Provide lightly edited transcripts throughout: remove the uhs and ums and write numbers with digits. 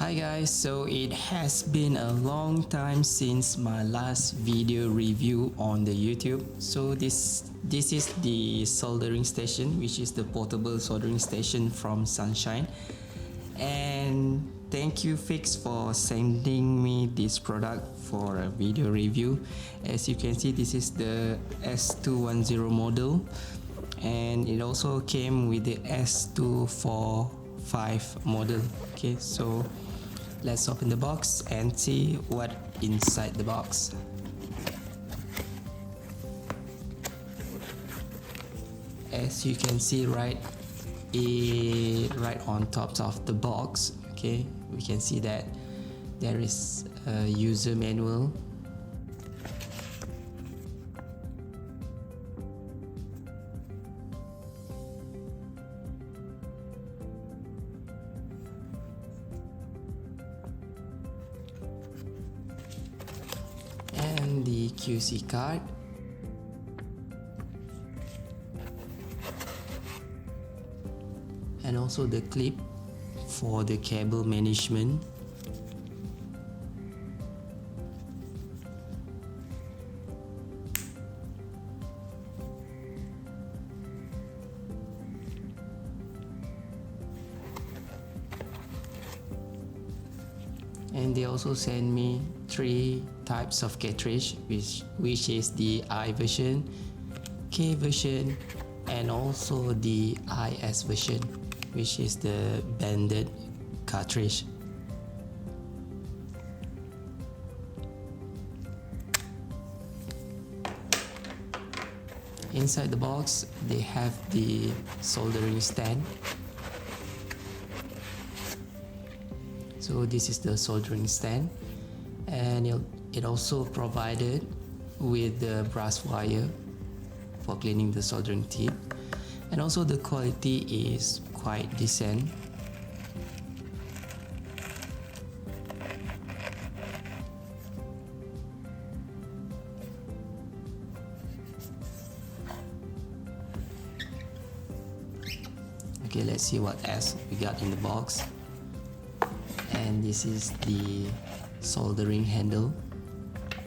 Hi guys, so it has been a long time since my last video review on the YouTube. So this is the soldering station, which is the portable soldering station from Sunshine. And thank you Fix for sending me this product for a video review. As you can see, this is the S210 model, and it also came with the S245 model. Okay, so let's open the box and see what inside the box. As you can see right on top of the box, okay, we can see that there is a user manual. And the QC card, and also the clip for the cable management. And they also send me 3 types of cartridge, which is the I version, K version, and also the IS version, which is the banded cartridge. Inside the box, they have the soldering stand. So this is the soldering stand, and it also provided with the brass wire for cleaning the soldering tip, and also the quality is quite decent. Okay, let's see what else we got in the box. And this is the soldering handle,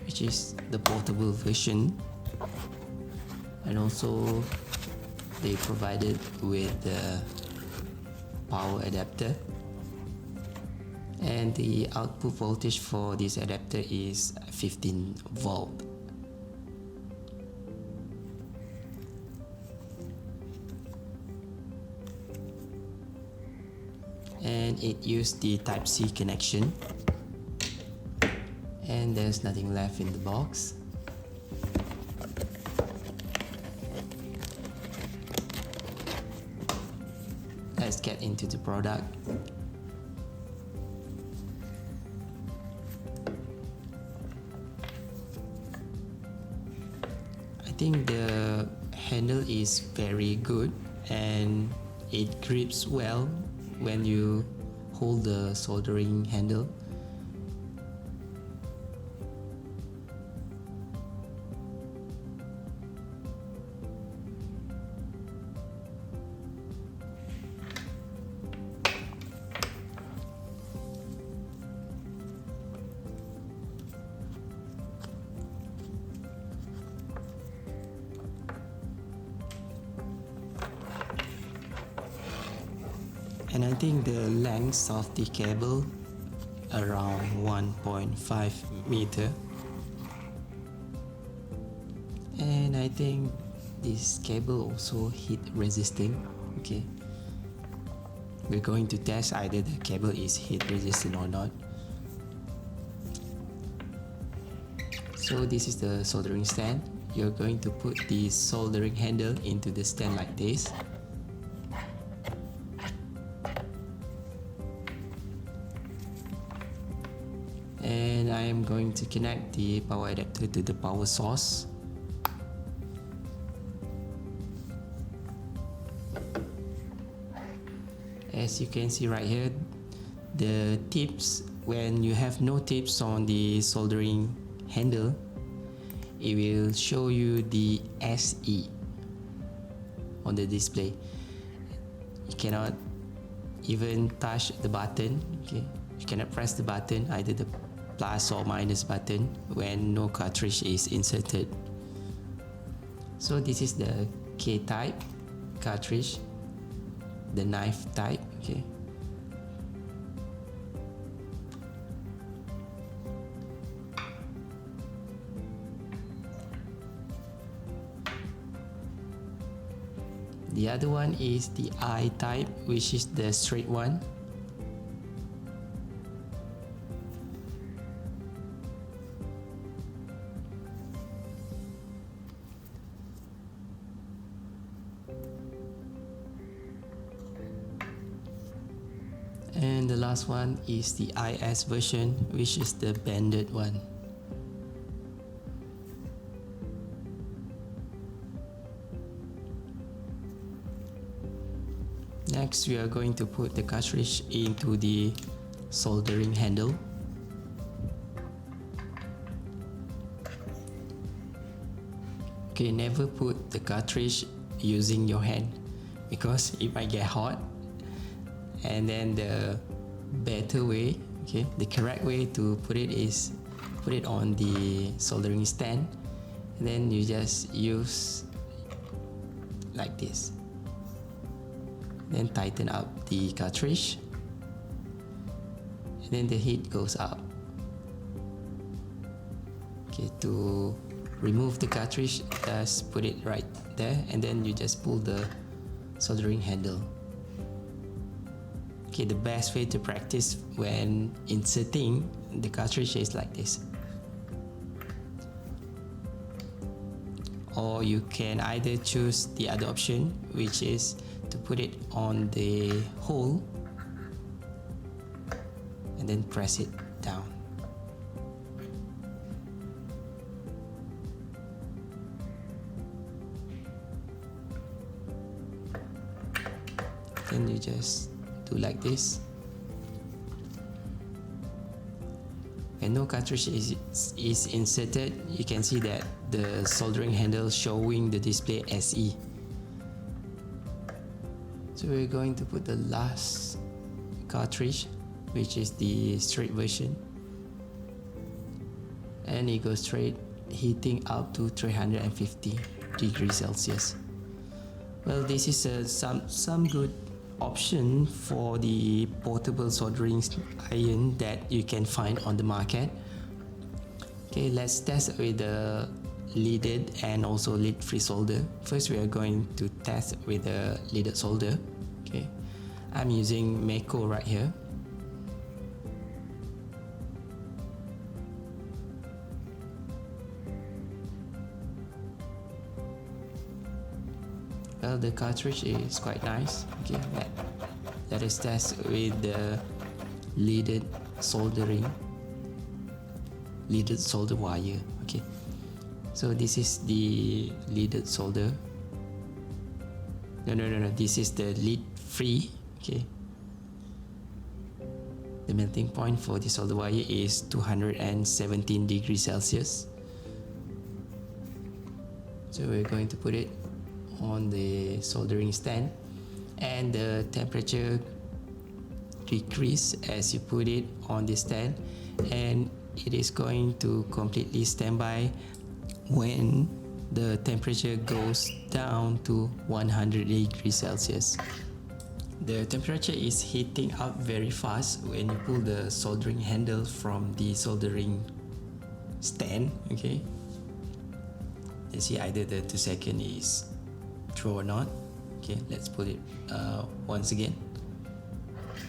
which is the portable version, and also they provided with the power adapter, and the output voltage for this adapter is 15 volt. And it used the Type-C connection, and there's nothing left in the box. Let's get into the product. I think the handle is very good, and it grips well when you hold the soldering handle. And I think the length of the cable around 1.5 meter, and I think this cable also heat resistant. Okay, we're going to test either the cable is heat resistant or not. So this is the soldering stand. You're going to put the soldering handle into the stand like this. And I am going to connect the power adapter to the power source. As you can see right here, the tips, when you have no tips on the soldering handle, it will show you the SE on the display. You cannot even touch the button, okay? You cannot press the button, either the plus or minus button, when no cartridge is inserted. So this is the K type cartridge, the knife type. Okay. The other one is the I type, which is the straight one. And the last one is the IS version, which is the bended one. Next, we are going to put the cartridge into the soldering handle. Okay, never put the cartridge using your hand because it might get hot. And then the better way, okay, the correct way to put it is put it on the soldering stand, and then you just use like this. Then tighten up the cartridge, and then the heat goes up. Okay, to remove the cartridge, just put it right there, and then you just pull the soldering handle. Okay, the best way to practice when inserting the cartridge is like this. Or you can either choose the other option, which is to put it on the hole and then press it down. Then you just do like this. When no cartridge is inserted, you can see that the soldering handle showing the display SE. So we're going to put the last cartridge, which is the straight version, and it goes straight, heating up to 350 degrees Celsius. Well, this is some good option for the portable soldering iron that you can find on the market. Okay, let's test with the leaded and also lead free solder. First, we are going to test with the leaded solder. Okay, I'm using Mako right here. Well, the cartridge is quite nice. Okay, let us test with the leaded solder wire. Okay, so this is the leaded solder. No, this is the lead free. Okay, the melting point for the solder wire is 217 degrees Celsius. So we're going to put it on the soldering stand, and the temperature decrease as you put it on the stand, and it is going to completely stand by when the temperature goes down to 100 degrees Celsius. The temperature is heating up very fast when you pull the soldering handle from the soldering stand. Okay, let's see either the 2 second is true or not. Okay, let's put it once again.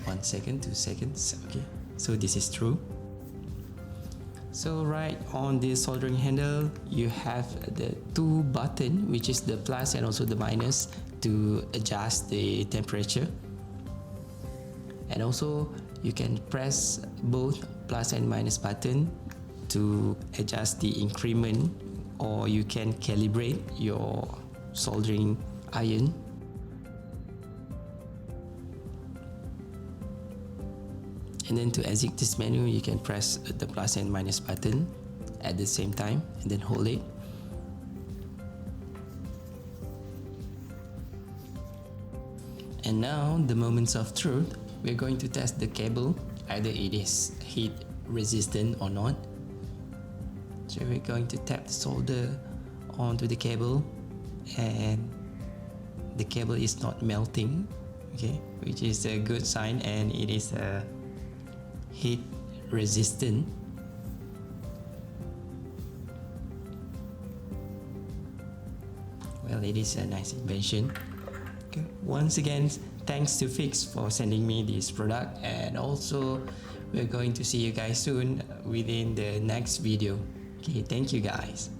1 second, 2 seconds. Okay, so this is true. So right on the soldering handle, you have the 2 button, which is the plus and also the minus, to adjust the temperature. And also you can press both plus and minus button to adjust the increment, or you can calibrate your soldering iron. And then to exit this menu, you can press the plus and minus button at the same time and then hold it. And now the moments of truth. We're going to test the cable either it is heat resistant or not. So we're going to tap the solder onto the cable, and the cable is not melting, okay, which is a good sign, and it is heat resistant. Well, it is a nice invention. Okay. Once again, thanks to Fix for sending me this product, and also we're going to see you guys soon within the next video. Okay, thank you guys.